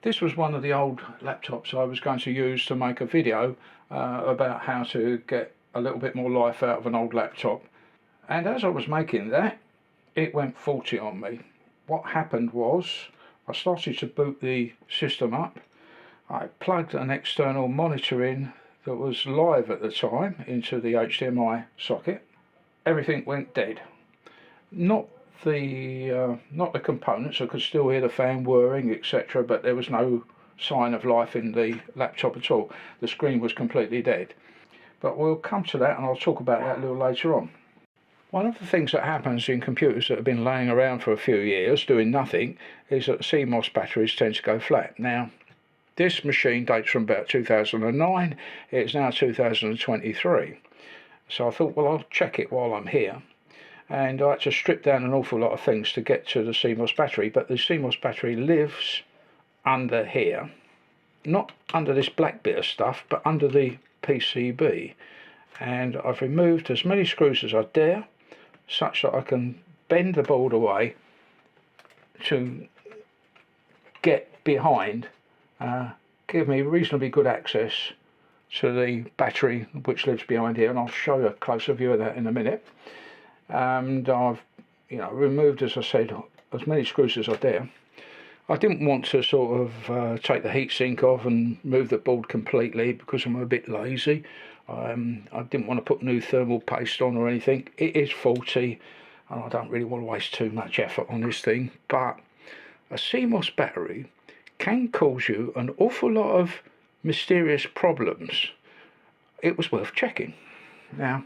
This was one of the old laptops I was going to use to make a video about how to get a little bit more life out of an old laptop. And as I was making that, it went faulty on me. What happened was I started to boot the system up. I plugged an external monitor in that was live at the time into the HDMI socket. Everything went dead. Not the components. I could still hear the fan whirring, etc., but there was no sign of life in the laptop at all. The screen was completely dead. But we'll come to that, and I'll talk about that a little later on. One of the things that happens in computers that have been laying around for a few years doing nothing is that CMOS batteries tend to go flat. Now, this machine dates from about 2009. It's now 2023. So I thought, well, I'll check it while I'm here. And I had to strip down an awful lot of things to get to the CMOS battery, but the CMOS battery lives under here, not under this black bit of stuff, but under the PCB. And I've removed as many screws as I dare, such that I can bend the board away to get behind, give me reasonably good access to the battery which lives behind here, and I'll show you a closer view of that in a minute. And I've removed, as I said, as many screws as I dare. I didn't want to sort of take the heatsink off and move the board completely because I'm a bit lazy. I didn't want to put new thermal paste on or anything. It is faulty and I don't really want to waste too much effort on this thing, but a CMOS battery can cause you an awful lot of mysterious problems. It was worth checking. Now,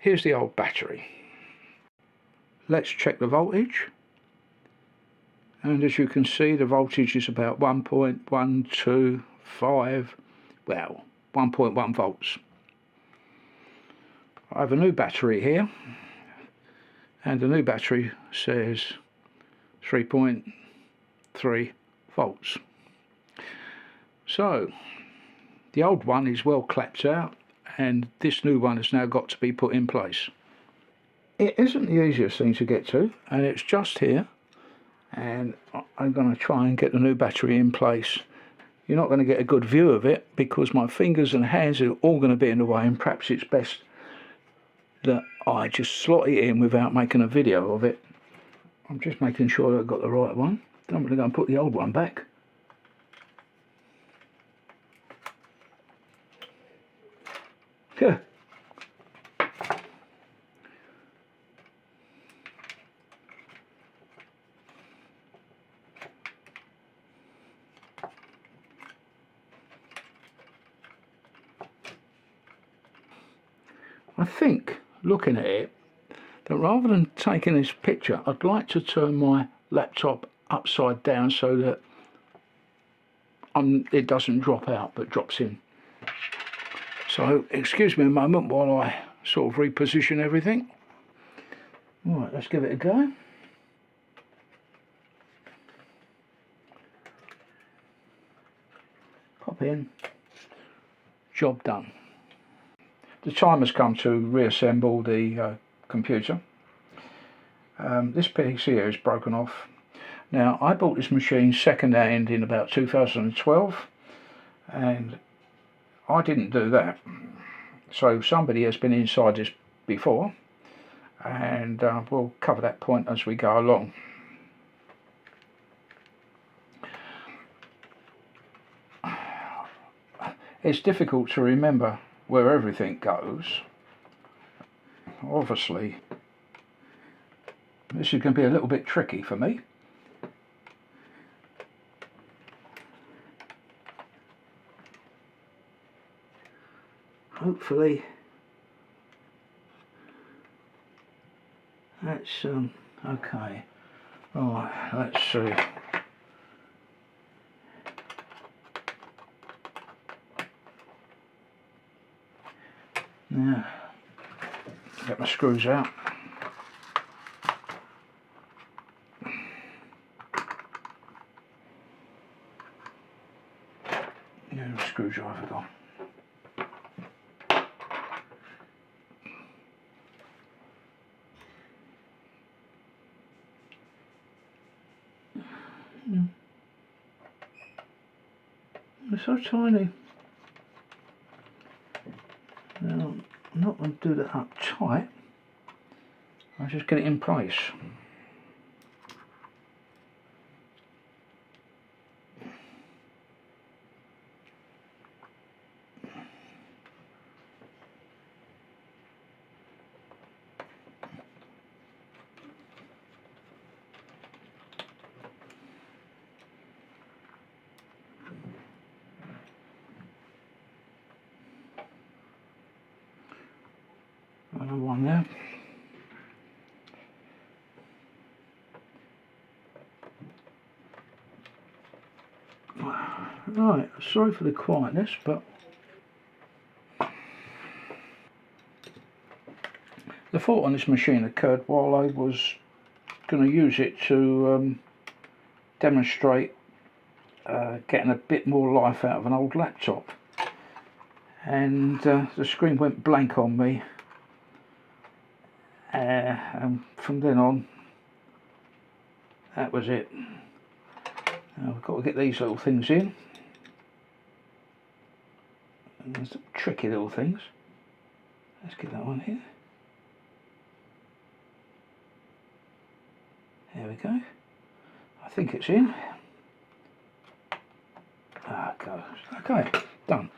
here's the old battery. Let's check the voltage. And as you can see, the voltage is about 1.125, well, 1.1 volts. I have a new battery here, and the new battery says 3.3 volts. So, the old one is well clapped out, and this new one has now got to be put in place. It isn't the easiest thing to get to, and it's just here, and I'm going to try and get the new battery in place. You're not going to get a good view of it because my fingers and hands are all going to be in the way, and perhaps it's best that I just slot it in without making a video of it. I'm just making sure that I've got the right one. I'm going to go and put the old one back. Yeah. I think, looking at it, that rather than taking this picture, I'd like to turn my laptop upside down so that it doesn't drop out but drops in. So excuse me a moment while I sort of reposition everything. Right, let's give it a go. Pop in. Job done. The time has come to reassemble the computer. This piece here is broken off. Now, I bought this machine second hand in about 2012, and I didn't do that. So somebody has been inside this before, and we'll cover that point as we go along. It's difficult to remember where everything goes. Obviously, this is going to be a little bit tricky for me. Hopefully that's okay. Right, let's see. Now, get my screws out. Yeah, the screwdriver gone. They're so tiny. Now, I'm not going to do that up tight. I'll just get it in place. Another one there. Right, sorry for the quietness, but the fault on this machine occurred while I was going to use it to demonstrate getting a bit more life out of an old laptop, and the screen went blank on me, and from then on that was it. Now we've got to get these little things in. And there's some tricky little things. Let's get that one here. There we go. I think it's in. Ah, gosh. Okay, done.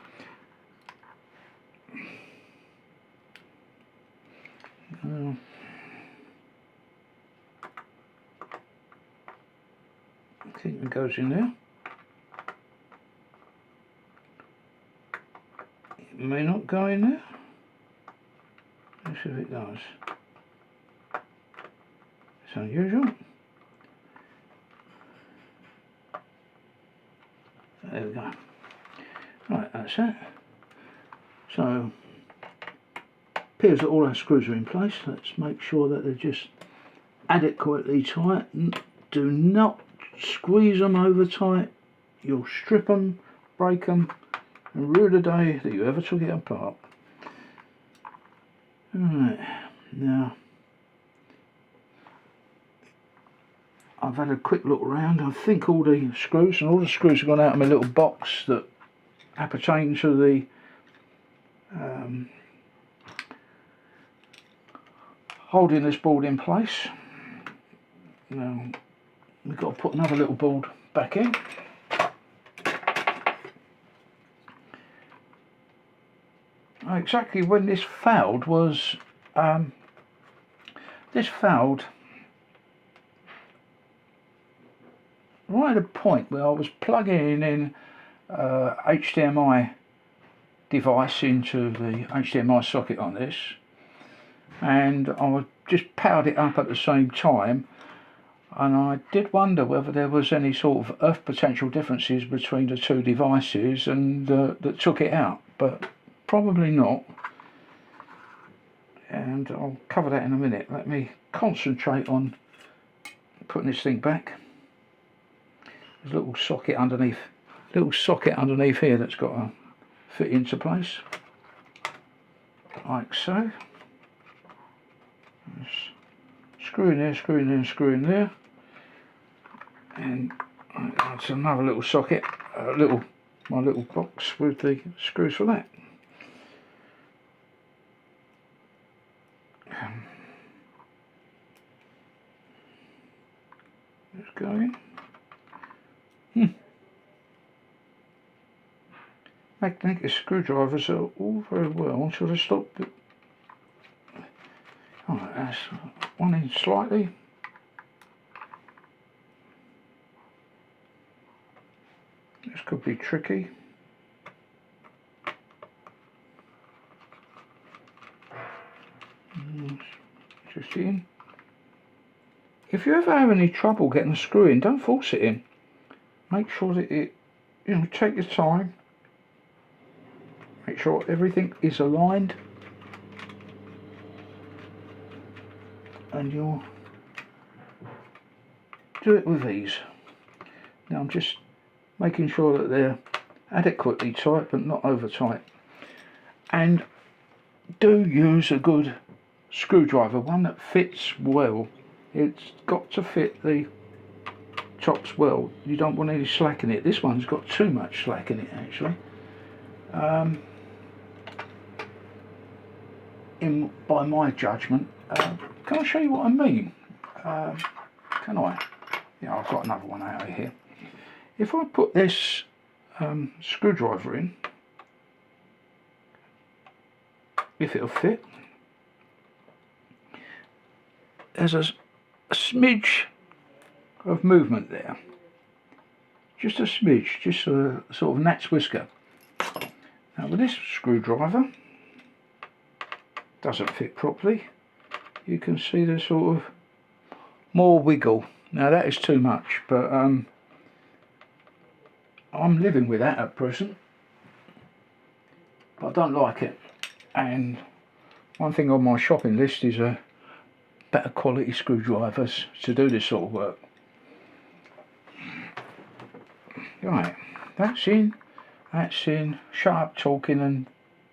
I think it goes in there. It may not go in there. Let's see if it does. It's unusual. There we go. Right, that's it. So, appears that all our screws are in place. Let's make sure that they're just adequately tight. Do not squeeze them over tight. You'll strip them, break them, and rue the day that you ever took it apart. Alright, now I've had a quick look around. I think all the screws have gone out of my little box that appertain to the holding this board in place. Now we've got to put another little board back in. Exactly when this failed was this failed right at a point where I was plugging in HDMI device into the HDMI socket on this, and I just powered it up at the same time, and I did wonder whether there was any sort of earth potential differences between the two devices and that took it out, but probably not, and I'll cover that in a minute. Let me concentrate on putting this thing back. There's a little socket underneath here that's got to fit into place, like so. Just screw in there, screw in there, screw in there, and that's another little socket, my little box with the screws for that. Just go in. Magnetic screwdrivers are all very well until they stop. Alright, that's one in slightly. This could be tricky. Just in. If you ever have any trouble getting the screw in, don't force it in. Make sure that it, take your time. Make sure everything is aligned, and you'll do it with ease. Now I'm just making sure that they're adequately tight but not over tight, and do use a good screwdriver, one that fits well. It's got to fit the laptops, well, you don't want any slack in it. This one's got too much slack in it, actually. By my judgment. Can I show you what I mean? Can I? Yeah, I've got another one out of here. If I put this screwdriver in, if it'll fit, there's a smidge of movement there. Just a smidge, just a sort of gnat's whisker. Now with this screwdriver, doesn't fit properly. You can see there's sort of more wiggle. Now that is too much, but I'm living with that at present. But I don't like it. And one thing on my shopping list is better quality screwdrivers to do this sort of work. Right, that's in. Shut up talking and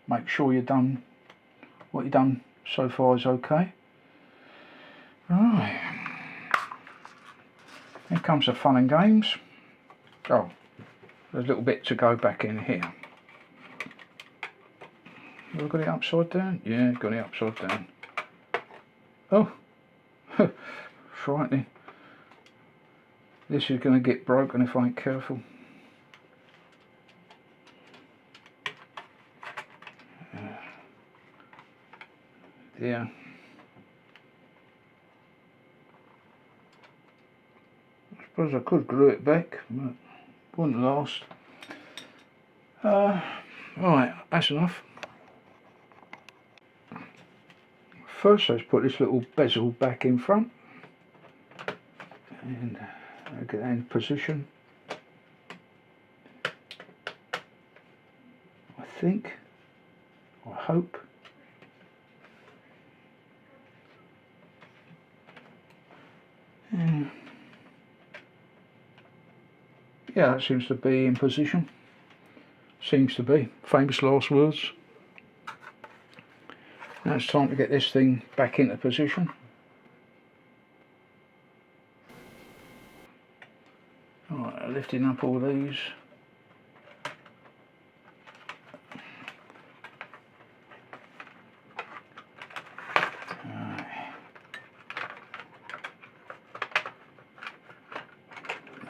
make sure you're done. What you've done so far is okay. Right. Here comes the fun and games. Oh, there's a little bit to go back in here. Have I got it upside down? Yeah, got it upside down. Oh, frightening. This is going to get broken if I ain't careful. Yeah. I suppose I could glue it back, but wouldn't last. Right, that's enough. First, let's put this little bezel back in front and get that in position. I think, I hope. Yeah, that seems to be in position. Seems to be. Famous last words. Now it's time to get this thing back into position. Alright, lifting up all these.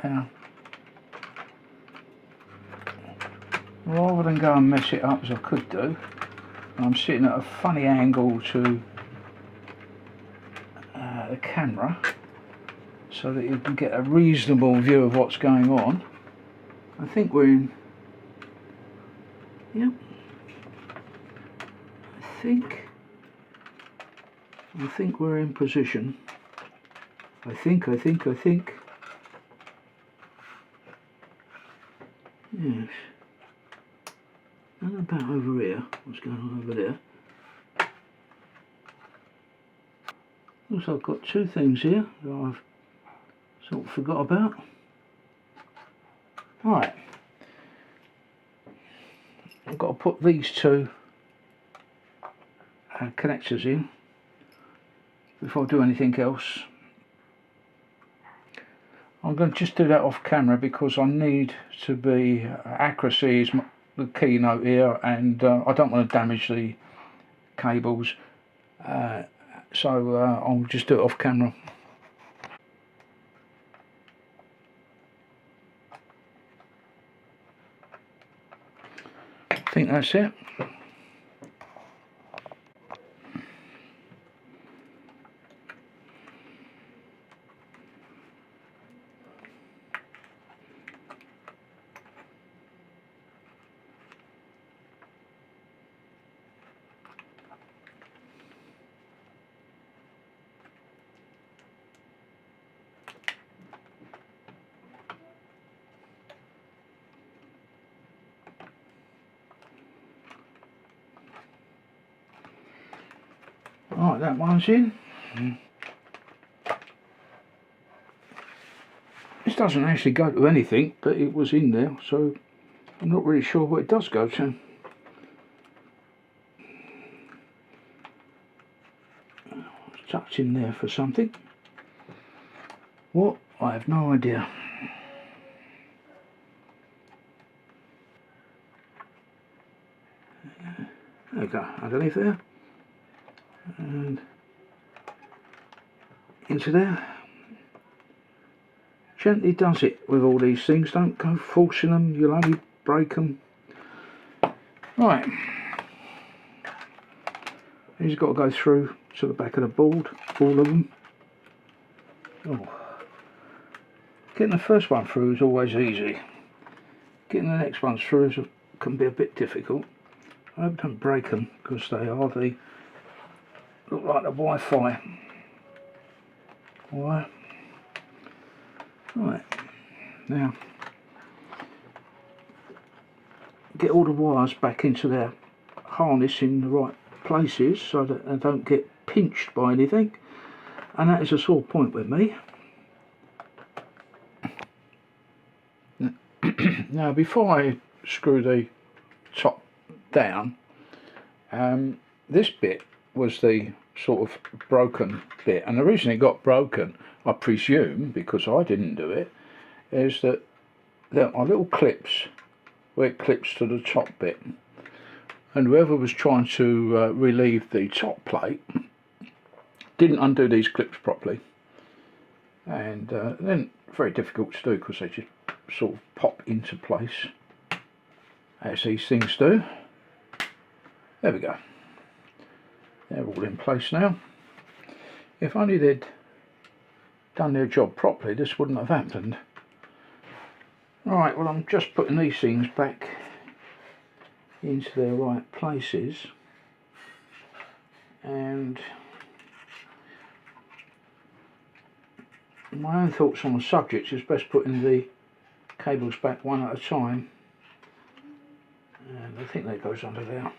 Now, rather than go and mess it up as I could do, I'm sitting at a funny angle to the camera so that you can get a reasonable view of what's going on. I think we're in, yep, I think we're in position. I think. Yes. And about over here. What's going on over there? Also, I've got two things here that I've sort of forgot about. Right. I've got to put these two connectors in before I do anything else. I'm going to just do that off camera because I need to be, accuracy is the keynote here, and I don't want to damage the cables, so I'll just do it off camera. I think that's it. Right, that one's in. This doesn't actually go to anything, but it was in there, so I'm not really sure what it does go to. It's tucked in there for something. What? I have no idea. There we go, underneath there, and into there. Gently does it with all these things, don't go forcing them, you'll only break them. Right, these have got to go through to the back of the board, all of them. Oh. Getting the first one through is always easy. Getting the next ones through can be a bit difficult. I hope I don't break them, because they are the, look like the Wi-Fi wire. Right, now get all the wires back into their harness in the right places so that they don't get pinched by anything, and that is a sore point with me. Now before I screw the top down, this bit was the sort of broken bit, and the reason it got broken, I presume, because I didn't do it, is that there are little clips where it clips to the top bit, and whoever was trying to relieve the top plate didn't undo these clips properly, and then very difficult to do because they just sort of pop into place as these things do. There we go, they're all in place now. If only they'd done their job properly, this wouldn't have happened. Right, well, I'm just putting these things back into their right places, and my own thoughts on the subject is best putting the cables back one at a time, and I think that goes under there.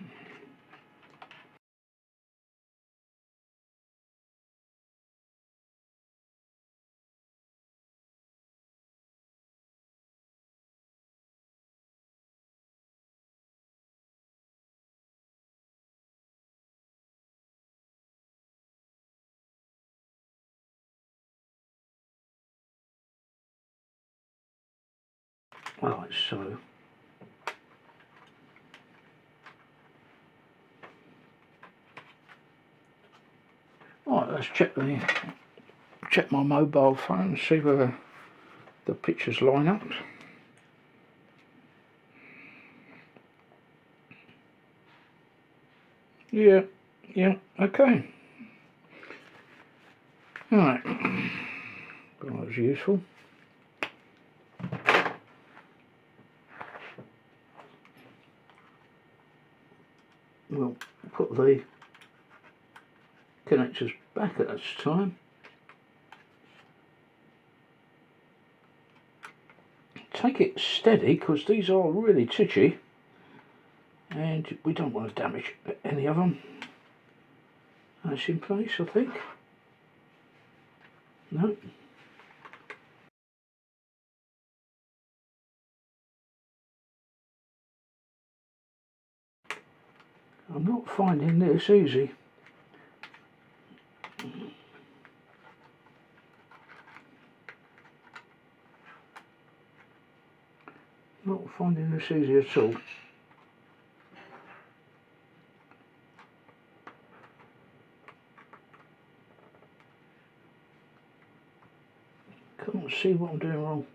Like so. Right, let's check my mobile phone, see whether the pictures line up. Yeah, okay. Right, that was useful. We'll put the connectors back at this time. Take it steady, because these are really titchy and we don't want to damage any of them. That's in place, I think. No. I'm not finding this easy. Not finding this easy at all. Can't see what I'm doing wrong.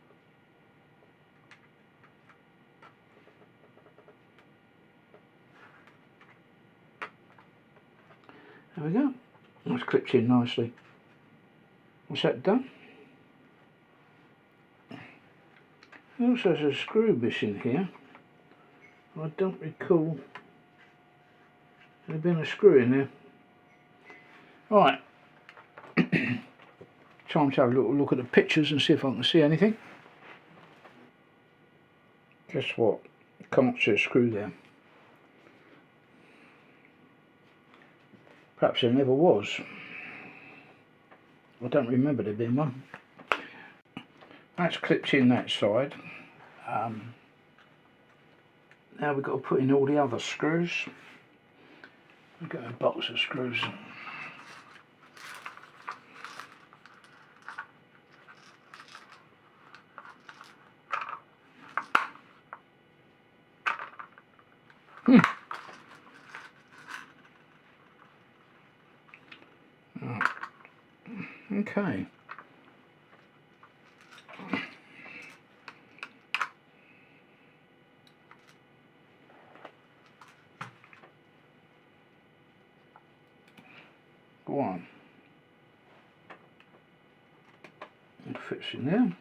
There we go. That's clipped in nicely. What's that done? It also has a screw missing here. I don't recall there being a screw in there. Right. Time to have a little look at the pictures and see if I can see anything. Guess what? Can't see a screw there. Perhaps there never was. I don't remember there being one. That's clipped in that side. Now we've got to put in all the other screws. We've got a box of screws. Okay. Go on. It fits in there.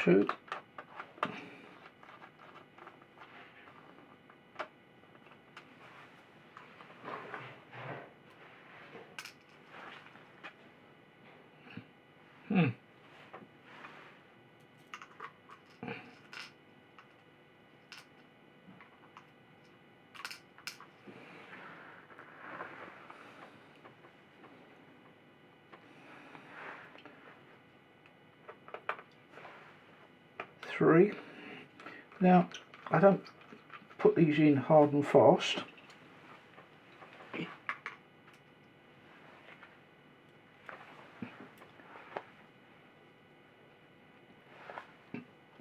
Two. Three. Now, I don't put these in hard and fast.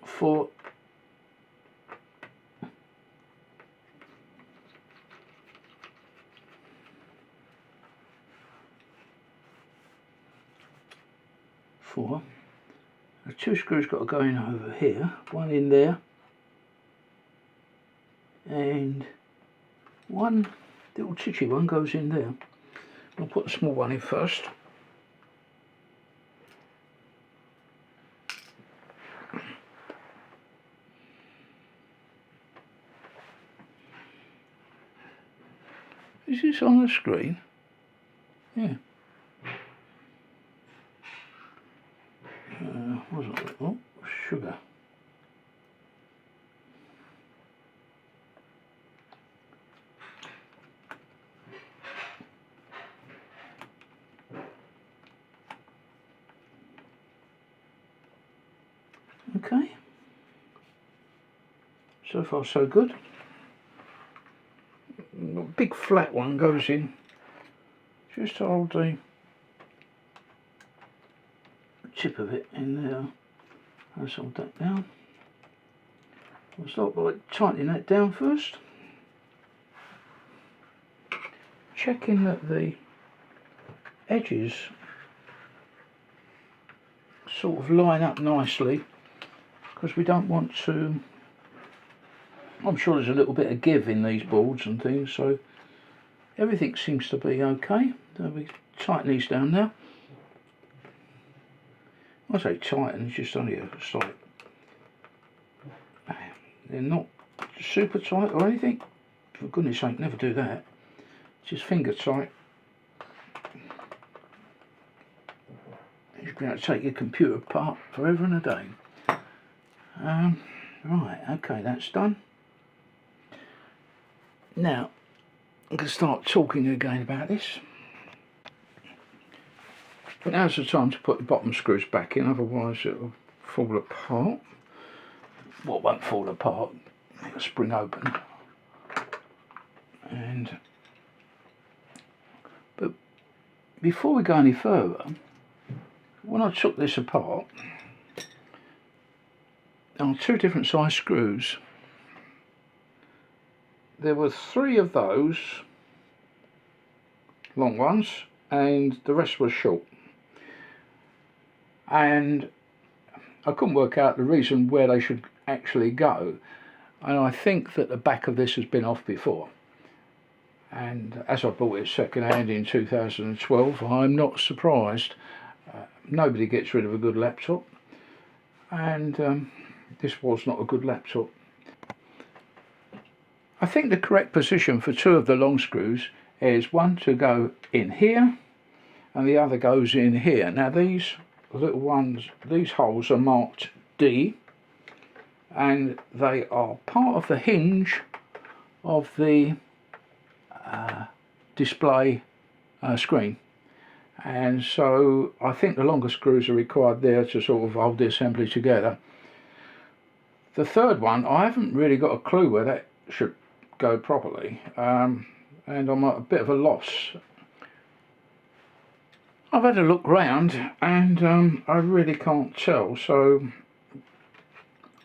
For the two screws got to go in over here, one in there, and one little titchy one goes in there. I'll put the small one in first. Is this on the screen? Yeah. What's it? Oh, sugar. Okay. So far so good. A big flat one goes in just to hold the tip of it in there. Let's hold that down. We'll start by tightening that down first. Checking that the edges sort of line up nicely, because we don't want to, I'm sure there's a little bit of give in these boards and things, so everything seems to be okay. So we tighten these down now. I say tighten, it's just only a slight. They're not super tight or anything. For goodness sake, never do that. Just finger tight. You're going to take your computer apart forever and a day. Right, okay, that's done. Now, I'm going to start talking again about this. But now's the time to put the bottom screws back in, otherwise it'll fall apart. Well, it won't fall apart, it'll spring open. But before we go any further, when I took this apart, on two different size screws, there were 3 of those long ones and the rest were short. And I couldn't work out the reason where they should actually go, and I think that the back of this has been off before, and as I bought it second hand in 2012, I'm not surprised. Nobody gets rid of a good laptop, and this was not a good laptop. I think the correct position for 2 of the long screws is one to go in here and the other goes in here. Now these little ones, these holes are marked D, and they are part of the hinge of the display screen, and so I think the longer screws are required there to sort of hold the assembly together. The third one, I haven't really got a clue where that should go properly, and I'm at a bit of a loss. I've had a look round and I really can't tell, so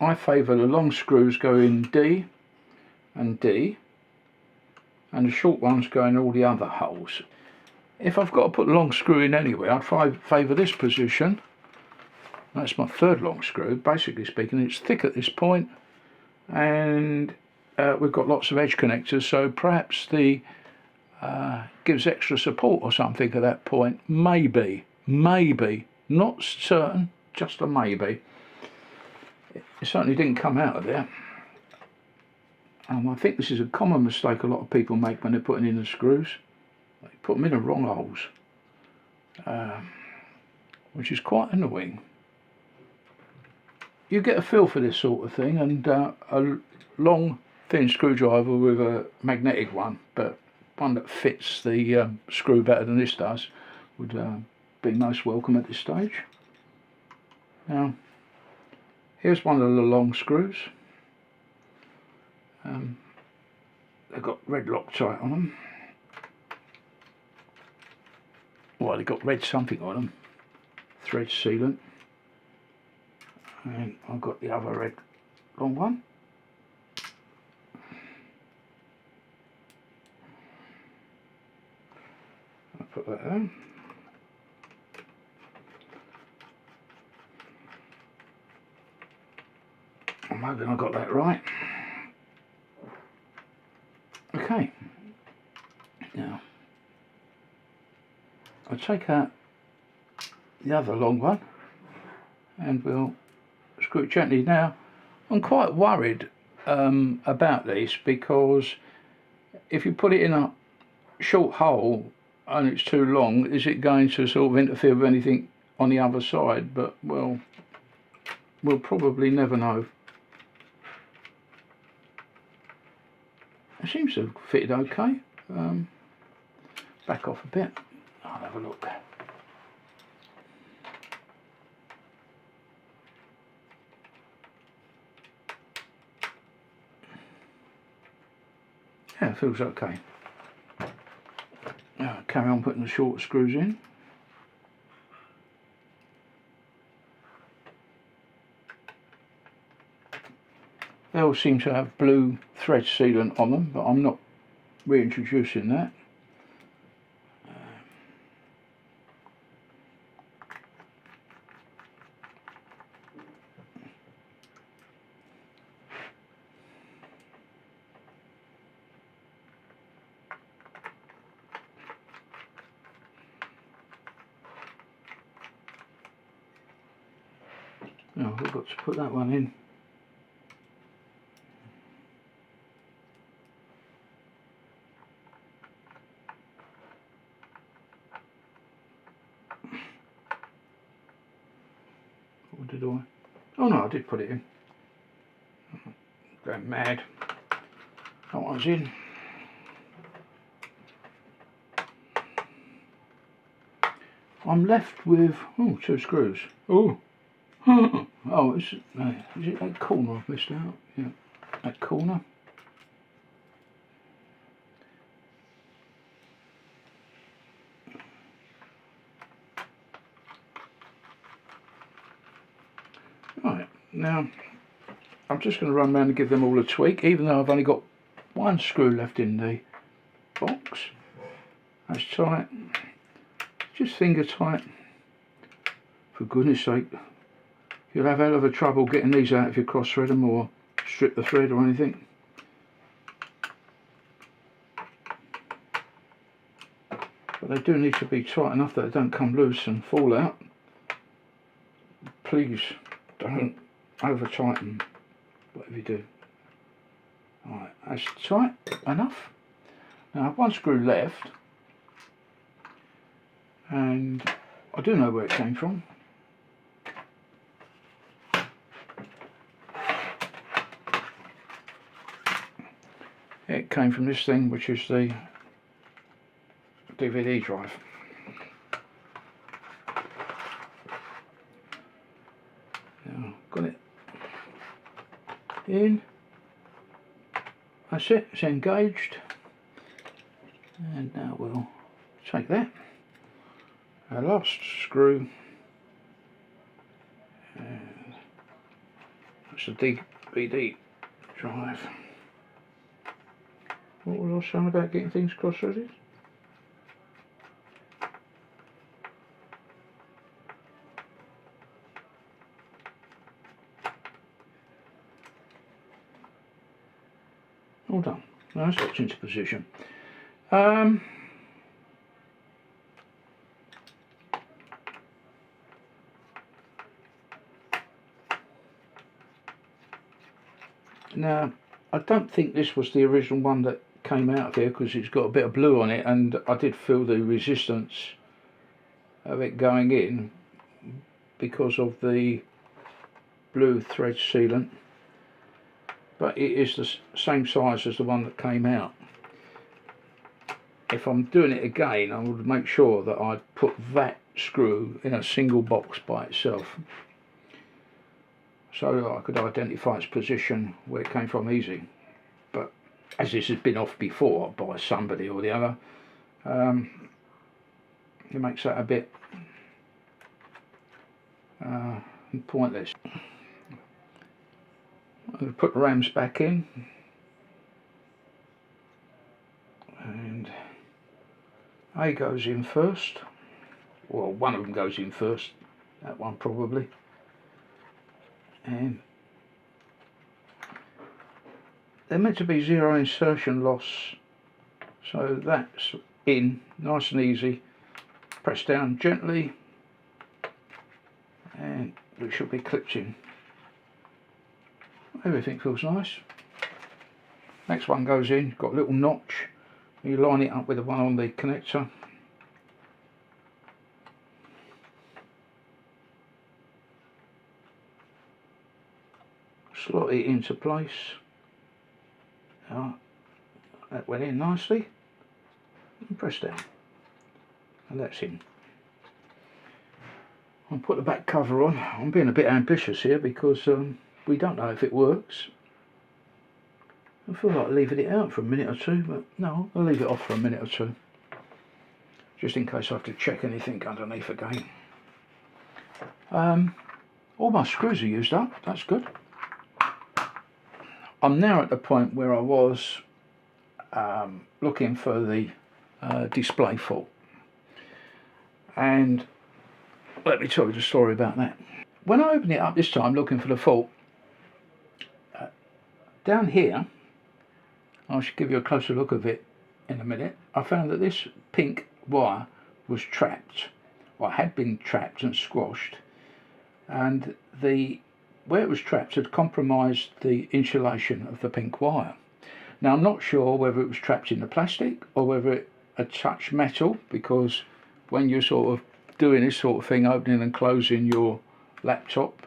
I favour the long screws going D and D, and the short ones go in all the other holes. If I've got to put a long screw in anyway, I'd favour this position. That's my third long screw. Basically speaking, it's thick at this point, and we've got lots of edge connectors, so perhaps the gives extra support or something at that point. Maybe, not certain, just a maybe. It certainly didn't come out of there. I think this is a common mistake a lot of people make when they're putting in the screws. They put them in the wrong holes, which is quite annoying. You get a feel for this sort of thing, and a long thin screwdriver with a magnetic one, but one that fits the screw better than this does, would be most welcome at this stage. Now, here's one of the long screws. They've got red Loctite on them. Well, they've got red something on them, thread sealant. And I've got the other red long one. I'll put that in. I'm hoping I got that right. Okay. Now, I'll take out the other long one and we'll screw it gently. Now, I'm quite worried about this, because if you put it in a short hole and it's too long, is it going to sort of interfere with anything on the other side? But, well, we'll probably never know. It seems to have fitted okay. Back off a bit. I'll have a look. Yeah, it feels okay. Now, carry on putting the short screws in. They all seem to have blue thread sealant on them, but I'm not reintroducing that. Now I've got to put that one in. Or did I? Oh no, I did put it in. Going mad. That one's in. I'm left with two screws. Oh, oh, is it that corner I've missed out? Yeah, that corner. Right, now I'm just going to run around and give them all a tweak, even though I've only got one screw left in the box. That's tight, just finger tight. For goodness sake, you'll have a hell of a trouble getting these out if you cross thread them or strip the thread or anything. But they do need to be tight enough that they don't come loose and fall out. Please don't over tighten whatever you do. Alright, that's tight enough. Now I've one screw left, and I do know where it came from. It came from this thing, which is the DVD drive. Now, got it in. That's it, it's engaged. And now we'll take that a last screw, and that's a DVD drive. What was I saying about getting things cross-threaded? All done. Now that's got into position. Now, I don't think this was the original one that came out of here, because it's got a bit of blue on it, and I did feel the resistance of it going in because of the blue thread sealant, but it is the same size as the one that came out. If I'm doing it again, I would make sure that I'd put that screw in a single box by itself, so that I could identify its position where it came from easy. But as this has been off before by somebody or the other, it makes that a bit pointless. I'm going to put the rams back in, and A goes in first. Well, one of them goes in first, that one probably. And they're meant to be zero insertion loss, so that's in nice and easy. Press down gently and it should be clipped in. Everything feels nice. Next one goes in, got a little notch, you line it up with the one on the connector. Slot it into place. That went in nicely, and press down, and that's in. I'll put the back cover on. I'm being a bit ambitious here because we don't know if it works. I feel like leaving it out for a minute or two, but no, I'll leave it off for a minute or two, just in case I have to check anything underneath again. All my screws are used up, that's good. I'm now at the point where I was looking for the display fault, and let me tell you the story about that. When I opened it up this time looking for the fault, down here, I should give you a closer look of it in a minute, I found that this pink wire was trapped, or had been trapped and squashed, and where it was trapped had compromised the insulation of the pink wire. Now I'm not sure whether it was trapped in the plastic or whether it had touched metal, because when you're sort of doing this sort of thing, opening and closing your laptop,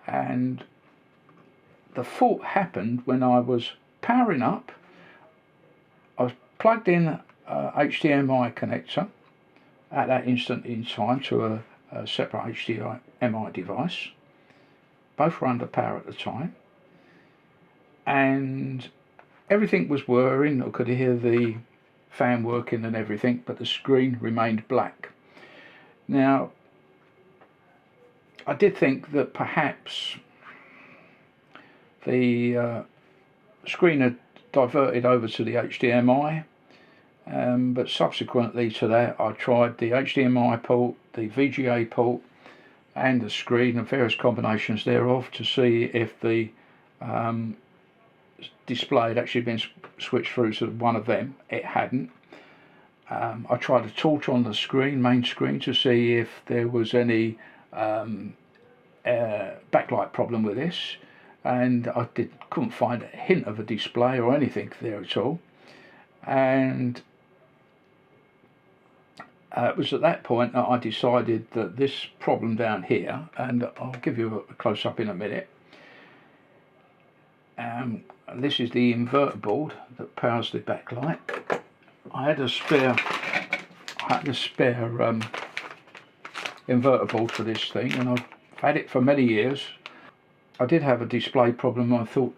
and the fault happened when I was powering up. I was plugged in a HDMI connector at that instant in time to a separate HDMI device. Both were under power at the time, and everything was whirring. I could hear the fan working and everything, but the screen remained black. Now, I did think that perhaps the screen had diverted over to the HDMI, but subsequently to that I tried the HDMI port, the VGA port, and the screen and various combinations thereof to see if the display had actually been switched through to one of them. It hadn't. I tried a torch on the screen, main screen, to see if there was any backlight problem with this, and I couldn't find a hint of a display or anything there at all. And it was at that point that I decided that this problem down here, and I'll give you a close-up in a minute, this is the inverter board that powers the backlight. I had a spare inverter board for this thing, and I've had it for many years. I did have a display problem. I thought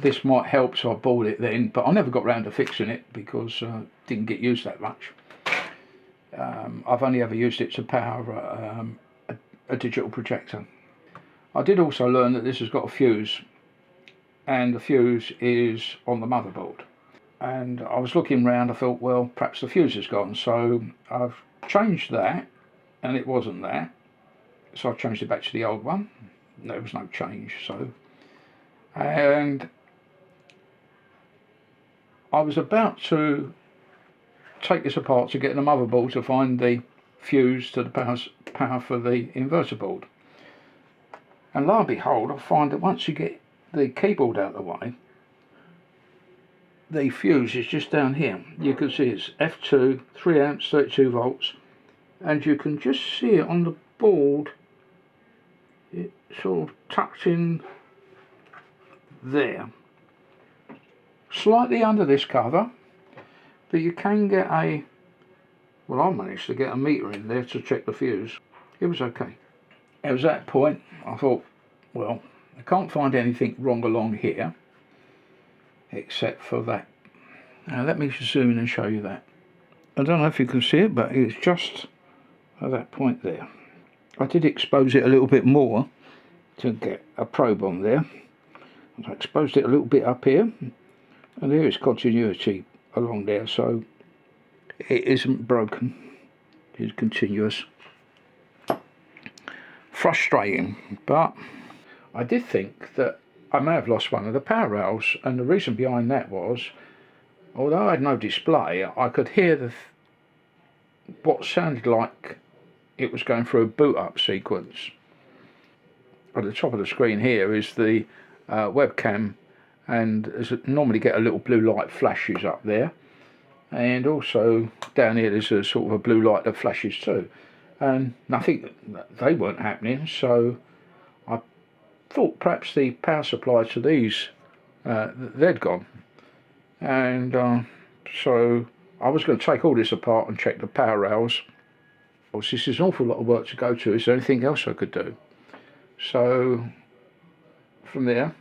this might help, so I bought it then, but I never got round to fixing it because it didn't get used that much. I've only ever used it to power a digital projector. I did also learn that this has got a fuse, and the fuse is on the motherboard. And I was looking around, I thought, well, perhaps the fuse is gone, so I've changed that, and it wasn't that, so I changed it back to the old one. There was no change, so, and I was about to take this apart to get the motherboard to find the fuse to the power for the inverter board, and lo and behold, I find that once you get the keyboard out of the way, the fuse is just down here. You can see it's F2, 3 amps, 32 volts, and you can just see it on the board. It's sort of tucked in there, slightly under this cover, but you can get a, well, I managed to get a meter in there to check the fuse. It was okay. It was at that point I thought, well, I can't find anything wrong along here except for that. Now let me zoom in and show you that. I don't know if you can see it, but it's just at that point there. I did expose it a little bit more to get a probe on there. I exposed it a little bit up here, and there is continuity along there, so it isn't broken, it's continuous. Frustrating, but I did think that I may have lost one of the power rails, and the reason behind that was, although I had no display, I could hear what sounded like it was going through a boot up sequence. At the top of the screen here is the webcam, and normally get a little blue light flashes up there, and also down here there's a sort of a blue light that flashes too, and nothing, they weren't happening, so I thought perhaps the power supply to these they'd gone, and so I was going to take all this apart and check the power rails. This is an awful lot of work to go to. Is there anything else I could do? So from there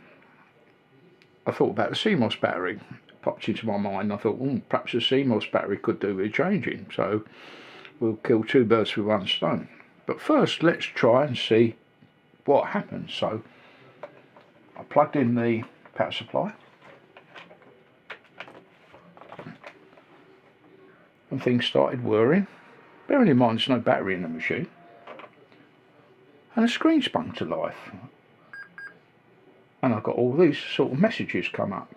I thought about the CMOS battery. It popped into my mind. I thought, perhaps the CMOS battery could do with changing, so we'll kill two birds with one stone. But first let's try and see what happens. So I plugged in the power supply, and things started whirring. Bearing in mind there's no battery in the machine, and the screen sprung to life, and I've got all these sort of messages come up.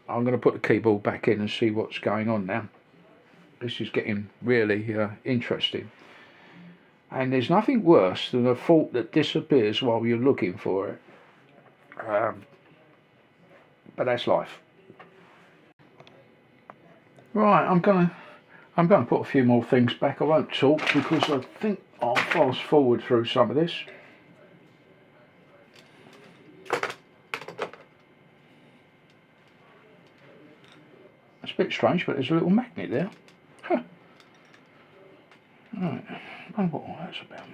I'm going to put the keyboard back in and see what's going on now. This is getting really interesting, and there's nothing worse than a fault that disappears while you're looking for it, but that's life. Right, I'm going to put a few more things back. I won't talk because I think I'll fast forward through some of this. It's a bit strange, but there's a little magnet there. Huh. Right, I wonder what all that's about.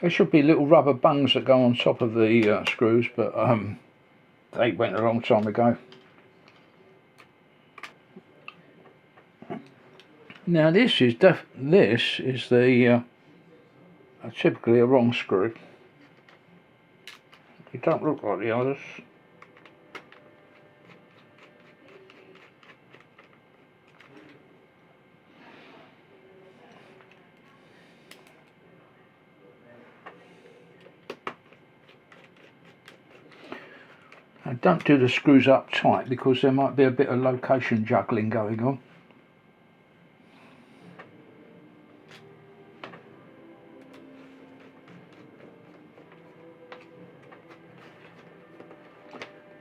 There should be little rubber bungs that go on top of the screws, but they went a long time ago. Now this is the typically a wrong screw. It don't look like the others. And don't do the screws up tight because there might be a bit of location juggling going on.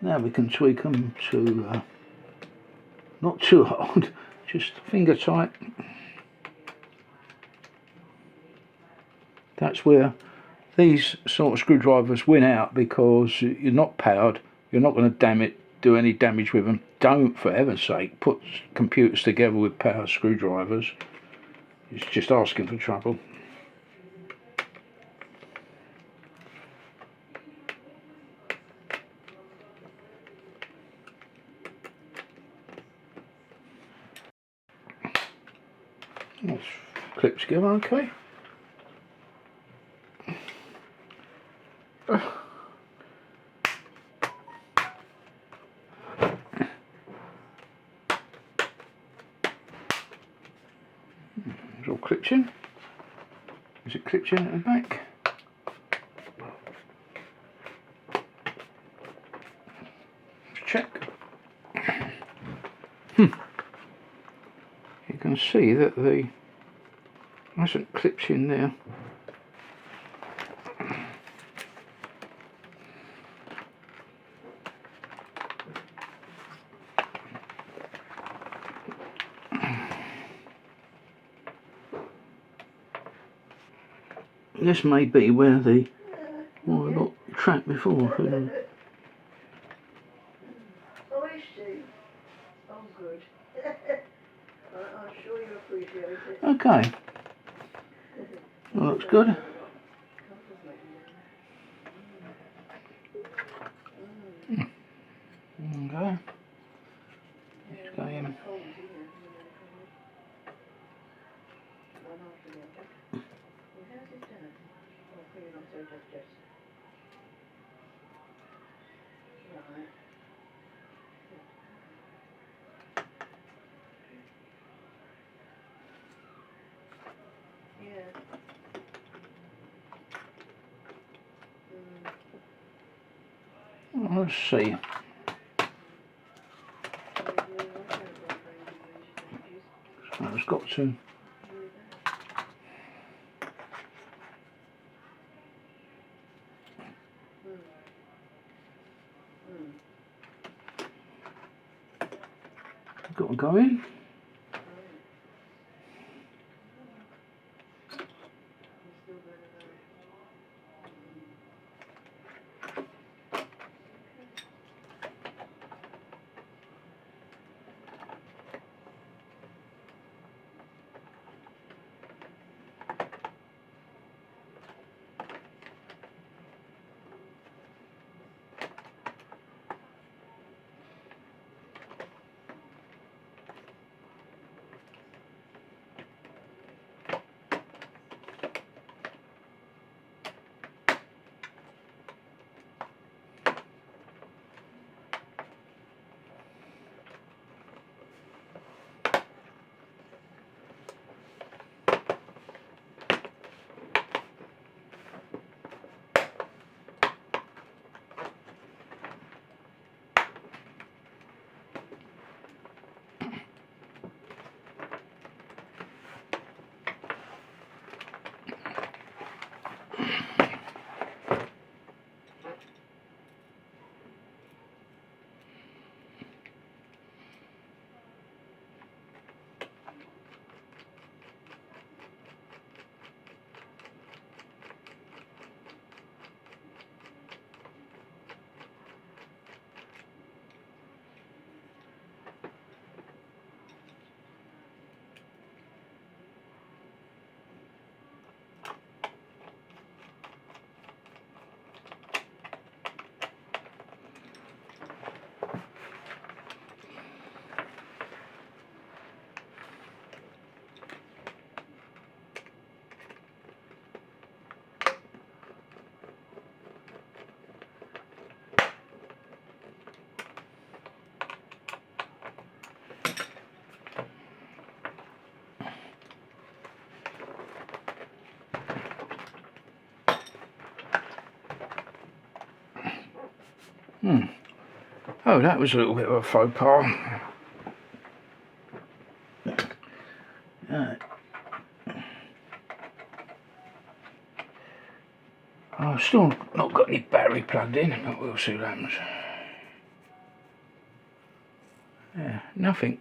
Now we can tweak them to not too hard, just finger tight. That's where these sort of screwdrivers win out, because you're not powered, you're not going to do any damage with them. Don't, for heaven's sake, put computers together with power screwdrivers. It's just asking for trouble. Let's clip together, okay. It's all clipped in. Is it clipped in at the back? Let's check. You can see that the hasn't clipped in there. This may be where I got trapped before. Oh, is she? Oh, good. I'm sure you appreciate it. Okay. Well, looks good. Okay. Let's go in. Well, let's see. So it's got to. Got to go in. Oh, that was a little bit of a faux pas. I've still not got any battery plugged in, but we'll see what happens. Yeah, nothing.